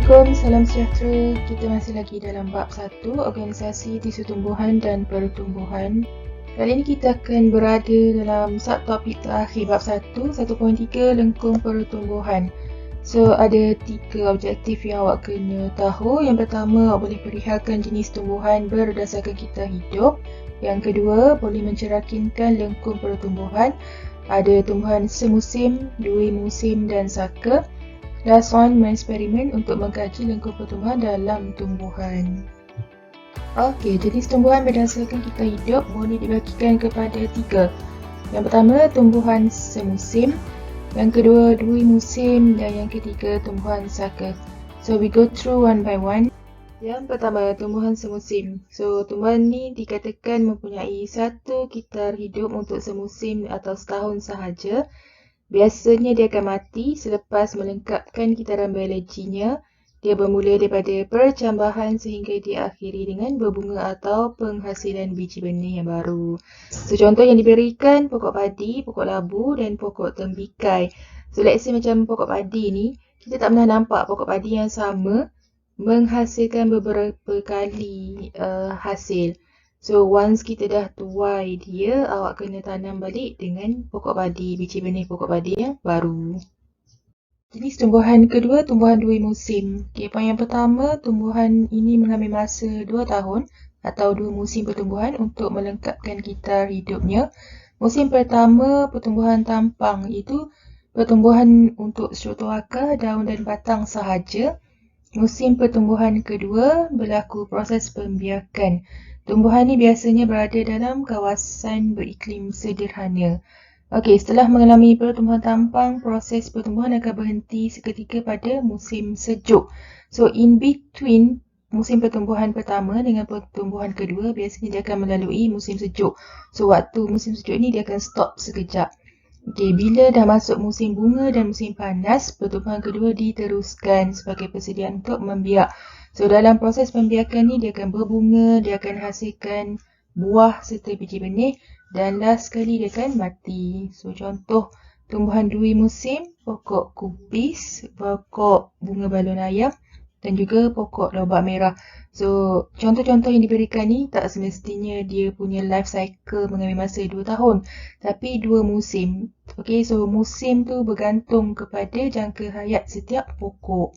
Assalamualaikum, salam sejahtera. Kita masih lagi dalam bab 1, organisasi tisu tumbuhan dan pertumbuhan. Kali ini kita akan berada dalam subtopik terakhir bab 1, 1.3 lengkung pertumbuhan. So, ada 3 objektif yang awak kena tahu. Yang pertama, awak boleh perihalkan jenis tumbuhan berdasarkan kita hidup. Yang kedua, boleh mencerakinkan lengkung pertumbuhan. Ada tumbuhan semusim, dua musim dan saka. Last one, mengeksperimen untuk mengkaji lengkung pertumbuhan dalam tumbuhan. Okey, jenis tumbuhan berdasarkan kita hidup boleh dibagikan kepada 3. Yang pertama, tumbuhan semusim. Yang kedua, dua musim. Dan yang ketiga, tumbuhan saka. So, we go through one by one. Yang pertama, tumbuhan semusim. So, tumbuhan ni dikatakan mempunyai satu kitar hidup untuk semusim atau setahun sahaja. Biasanya dia akan mati selepas melengkapkan kitaran biologinya. Dia bermula daripada percambahan sehingga diakhiri dengan berbunga atau penghasilan biji benih yang baru. So, contoh yang diberikan pokok padi, pokok labu dan pokok tembikai. So, let's say macam pokok padi ni, kita tak pernah nampak pokok padi yang sama menghasilkan beberapa kali hasil. So, once kita dah tuai dia, awak kena tanam balik dengan pokok padi, biji benih pokok padi yang baru. Jenis tumbuhan kedua, tumbuhan dua musim. Okay, poin yang pertama, tumbuhan ini mengambil masa 2 tahun atau 2 musim pertumbuhan untuk melengkapkan kitar hidupnya. Musim pertama, pertumbuhan tampang, iaitu pertumbuhan untuk struktur akar, daun dan batang sahaja. Musim pertumbuhan kedua, berlaku proses pembiakan. Tumbuhan ini biasanya berada dalam kawasan beriklim sederhana. Okey, setelah mengalami pertumbuhan tampang, proses pertumbuhan akan berhenti seketika pada musim sejuk. So, in between musim pertumbuhan pertama dengan pertumbuhan kedua, biasanya dia akan melalui musim sejuk. So, waktu musim sejuk ni dia akan stop sekejap. Okey, bila dah masuk musim bunga dan musim panas, pertumbuhan kedua diteruskan sebagai persediaan untuk membiak. So, dalam proses pembiakan ni, dia akan berbunga, dia akan hasilkan buah serta biji benih dan last sekali dia akan mati. So, contoh tumbuhan dua musim, pokok kupis, pokok bunga balon ayam dan juga pokok lobak merah. So, contoh-contoh yang diberikan ni tak semestinya dia punya life cycle mengambil masa 2 tahun. Tapi 2 musim. Okay, so musim tu bergantung kepada jangka hayat setiap pokok.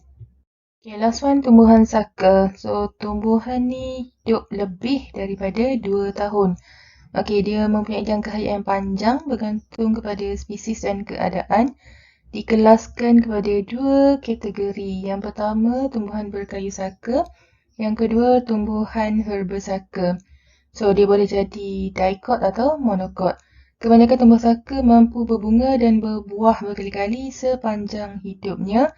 Okay, last one, tumbuhan saka. So, tumbuhan ni hidup lebih daripada 2 tahun. Okay, dia mempunyai jangka hayat yang panjang bergantung kepada spesies dan keadaan. Dikelaskan kepada 2 kategori. Yang pertama, tumbuhan berkayu saka. Yang kedua, tumbuhan herba saka. So, dia boleh jadi dicot atau monocot. Kebanyakan tumbuh saka mampu berbunga dan berbuah berkali-kali sepanjang hidupnya.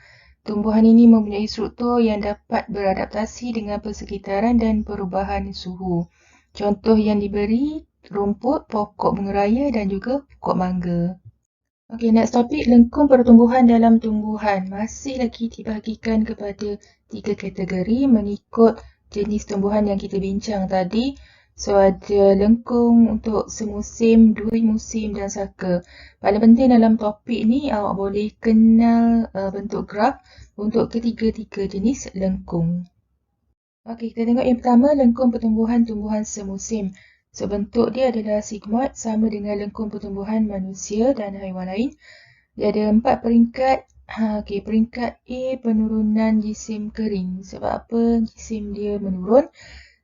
Tumbuhan ini mempunyai struktur yang dapat beradaptasi dengan persekitaran dan perubahan suhu. Contoh yang diberi, rumput, pokok bunga raya dan juga pokok mangga. Okay, next topik, lengkung pertumbuhan dalam tumbuhan. Masih lagi dibahagikan kepada 3 kategori mengikut jenis tumbuhan yang kita bincang tadi. So, ada lengkung untuk semusim, dua musim dan saka. Paling penting dalam topik ni, awak boleh kenal bentuk graf untuk ketiga-tiga jenis lengkung. Okay, kita tengok yang pertama, lengkung pertumbuhan tumbuhan semusim. So, bentuk dia adalah sigmoid sama dengan lengkung pertumbuhan manusia dan haiwan lain. Dia ada 4 peringkat. Okay, peringkat A, penurunan jisim kering. Sebab apa jisim dia menurun?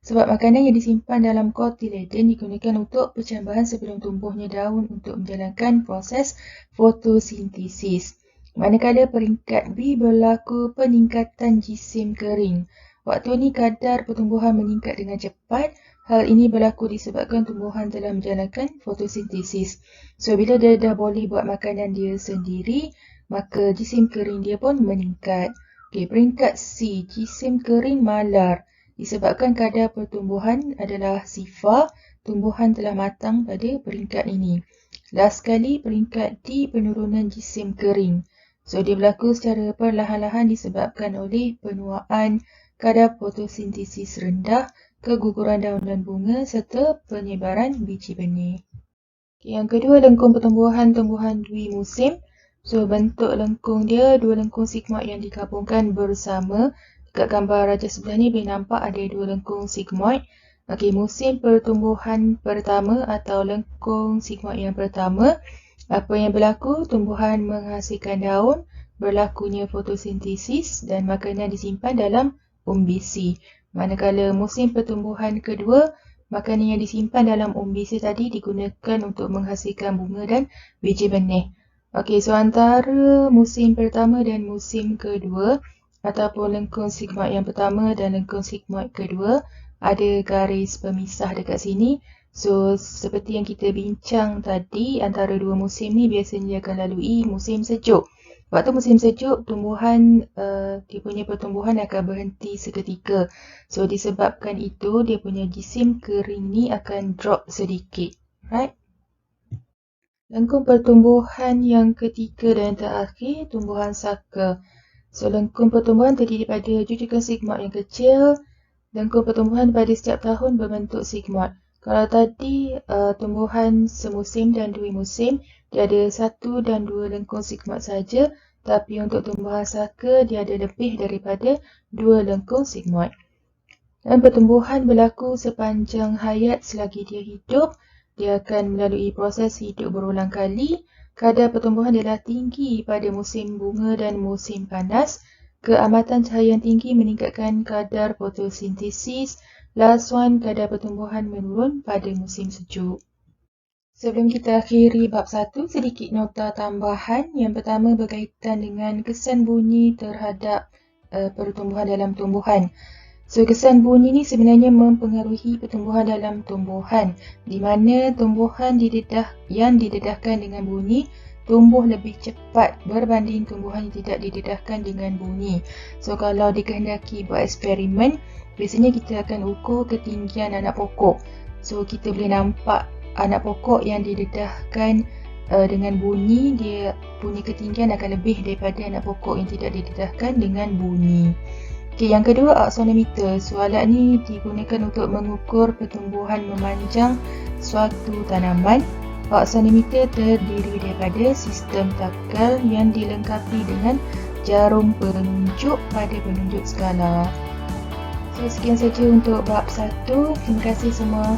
Sebab makanan yang disimpan dalam kotiledon digunakan untuk percambahan sebelum tumbuhnya daun untuk menjalankan proses fotosintesis. Manakala peringkat B, berlaku peningkatan jisim kering. Waktu ini kadar pertumbuhan meningkat dengan cepat. Hal ini berlaku disebabkan tumbuhan telah menjalankan fotosintesis. So, bila dia dah boleh buat makanan dia sendiri, maka jisim kering dia pun meningkat. Okay, peringkat C, jisim kering malar. Disebabkan kadar pertumbuhan adalah sifar, tumbuhan telah matang pada peringkat ini. Last sekali, peringkat D, penurunan jisim kering. So, dia berlaku secara perlahan-lahan disebabkan oleh penuaan kadar fotosintesis rendah, keguguran daun dan bunga serta penyebaran biji benih. Yang kedua, lengkung pertumbuhan tumbuhan dwi musim. So, bentuk lengkung dia, 2 lengkung sigmoid yang digabungkan bersama. kat gambar raja sebelah ni boleh nampak ada dua lengkung sigmoid. Okey, musim pertumbuhan pertama atau lengkung sigmoid yang pertama, apa yang berlaku? Tumbuhan menghasilkan daun, berlakunya fotosintesis dan makanan disimpan dalam umbisi. Manakala musim pertumbuhan kedua, makanan yang disimpan dalam umbisi tadi digunakan untuk menghasilkan bunga dan biji benih. Okey, so antara musim pertama dan musim kedua ataupun lengkung sigmoid yang pertama dan lengkung sigmoid kedua, ada garis pemisah dekat sini. So, seperti yang kita bincang tadi, antara dua musim ni biasanya akan lalui musim sejuk. Waktu musim sejuk, tumbuhan, dia punya pertumbuhan akan berhenti seketika. So, disebabkan itu, dia punya jisim kering ni akan drop sedikit. Right? Lengkung pertumbuhan yang ketiga dan terakhir, tumbuhan saka. So, lengkung pertumbuhan terdiri daripada jujukan sigmoid yang kecil. Lengkung pertumbuhan pada setiap tahun berbentuk sigmoid. Kalau tadi tumbuhan semusim dan dua musim, dia ada satu dan dua lengkung sigmoid saja. Tapi untuk tumbuhan saka, dia ada lebih daripada dua lengkung sigmoid. Dan pertumbuhan berlaku sepanjang hayat selagi dia hidup. Dia akan melalui proses hidup berulang kali. Kadar pertumbuhan adalah tinggi pada musim bunga dan musim panas. Keamatan cahaya yang tinggi meningkatkan kadar fotosintesis. Last one, kadar pertumbuhan menurun pada musim sejuk. Sebelum kita akhiri bab 1, sedikit nota tambahan. Yang pertama berkaitan dengan kesan bunyi terhadap pertumbuhan dalam tumbuhan. So, kesan bunyi ni sebenarnya mempengaruhi pertumbuhan dalam tumbuhan, di mana tumbuhan yang didedahkan dengan bunyi tumbuh lebih cepat berbanding tumbuhan yang tidak didedahkan dengan bunyi. So, kalau dikehendaki buat eksperimen, biasanya kita akan ukur ketinggian anak pokok. So, kita boleh nampak anak pokok yang didedahkan dengan bunyi, dia punya ketinggian akan lebih daripada anak pokok yang tidak didedahkan dengan bunyi. Okay, yang kedua, aksonometer. So, alat ni digunakan untuk mengukur pertumbuhan memanjang suatu tanaman. Aksonometer terdiri daripada sistem takal yang dilengkapi dengan jarum penunjuk pada penunjuk skala. So, sekian saja untuk bab 1. Terima kasih semua.